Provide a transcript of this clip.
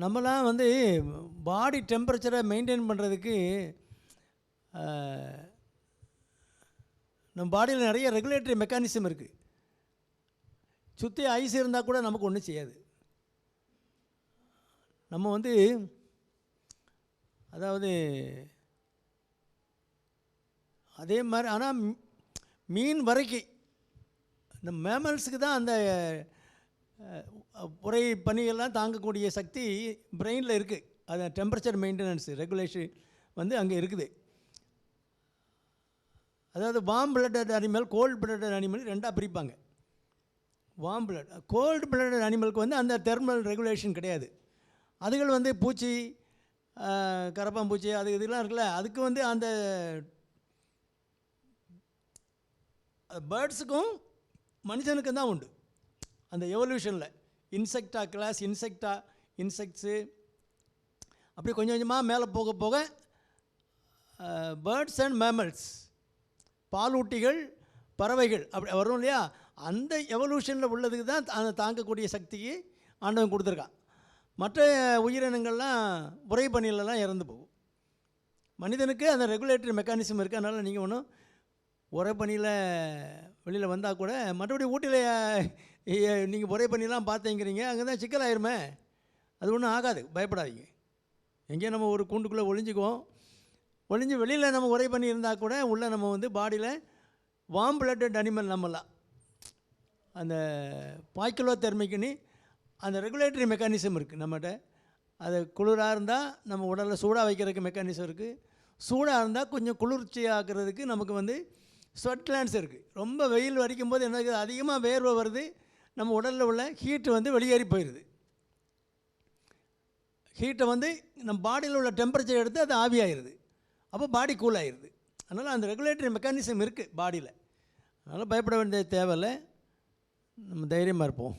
நம்மலாம் வந்து பாடி டெம்பரேச்சரை மெயின்டைன் பண்ணுறதுக்கு நம்ம பாடியில் நிறைய ரெகுலேட்டரி மெக்கானிசம் இருக்குது. சுற்றி ஐஸ் இருந்தால் கூட நமக்கு ஒன்றும் செய்யாது. நம்ம வந்து அதாவது அதே மாதிரி ஆனால் மீன் வரைக்கும் இந்த மேமல்ஸுக்கு தான் அந்த புரை பனிகள்லாம் தாங்கக்கூடிய சக்தி பிரெயினில் இருக்குது. அது டெம்பரேச்சர் மெயின்டெனன்ஸ் ரெகுலேஷன் வந்து அங்கே இருக்குது. அதாவது warm blooded animal, cold blooded animal ரெண்டாக பிரிப்பாங்க. வார்ம் பிளட், கோல்டு பிளட்டட் அனிமலுக்கு வந்து அந்த தெர்மல் ரெகுலேஷன் கிடையாது. அதுகள் வந்து பூச்சி, கரப்பாம்பூச்சி, அது இதெல்லாம் இருக்குல்ல, அதுக்கு வந்து அந்த பேர்ட்ஸுக்கும் மனுஷனுக்கும் தான் உண்டு அந்த எவல்யூஷனில். இன்செக்டா கிளாஸ், இன்செக்ட்ஸு அப்படி கொஞ்சம் கொஞ்சமாக மேலே போக போக பேர்ட்ஸ் அண்ட் மேமல்ஸ், பாலூட்டிகள், பறவைகள் அப்படி வரும் இல்லையா. அந்த எவல்யூஷனில் உள்ளதுக்கு தான் அந்த தாங்கக்கூடிய சக்திக்கு ஆண்டவன் கொடுத்துருக்கான். மற்ற உயிரினங்கள்லாம் உரை பணியிலலாம் இறந்து போகும். மனிதனுக்கு அந்த ரெகுலேட்டரி மெக்கானிசம் இருக்குது. அதனால் நீங்கள் ஒன்றும் உரை பணியில் வெளியில் வந்தால் கூட மற்றபடி ஊட்டியில் நீங்கள் உரை பணிலாம் பார்த்தேங்கிறீங்க, அங்கே தான் சிக்கலாயிருமே. அது ஒன்றும் ஆகாது, பயப்படாதீங்க. எங்கேயும் நம்ம ஒரு கூண்டுக்குள்ளே ஒளிஞ்சு வெளியில் நம்ம உரை பண்ணி இருந்தால் கூட உள்ளே நம்ம வந்து பாடியில் வார்ம் பிளட்டட் அனிமல் நம்மலாம் அந்த பாய்க்கலோ தெர்மிக்குன்னு அந்த ரெகுலேட்டரி மெக்கானிசம் இருக்குது நம்மகிட்ட. அது குளிராக இருந்தால் நம்ம உடலில் சூடாக வைக்கிறதுக்கு மெக்கானிசம் இருக்குது. சூடாக இருந்தால் கொஞ்சம் குளிர்ச்சி ஆக்கிறதுக்கு நமக்கு வந்து ஸ்வெட் கிளான்ஸ் இருக்குது. ரொம்ப வெயில் வரைக்கும் போது என்ன இருக்குது, அதிகமாக வேர்வை வருது, நம்ம உடலில் உள்ள ஹீட்டு வந்து வெளியேறி போயிடுது. ஹீட்டை வந்து நம்ம பாடியில் உள்ள டெம்பரேச்சர் எடுத்து அது ஆவியாகிடுது. அப்போ பாடி கூல் ஆகிடுது. அதனால் அந்த ரெகுலேட்டரி மெக்கானிசம் இருக்குது பாடியில். அதனால் பயப்பட வேண்டிய தேவையில்லை, நம்ம தைரியமாக இருப்போம்.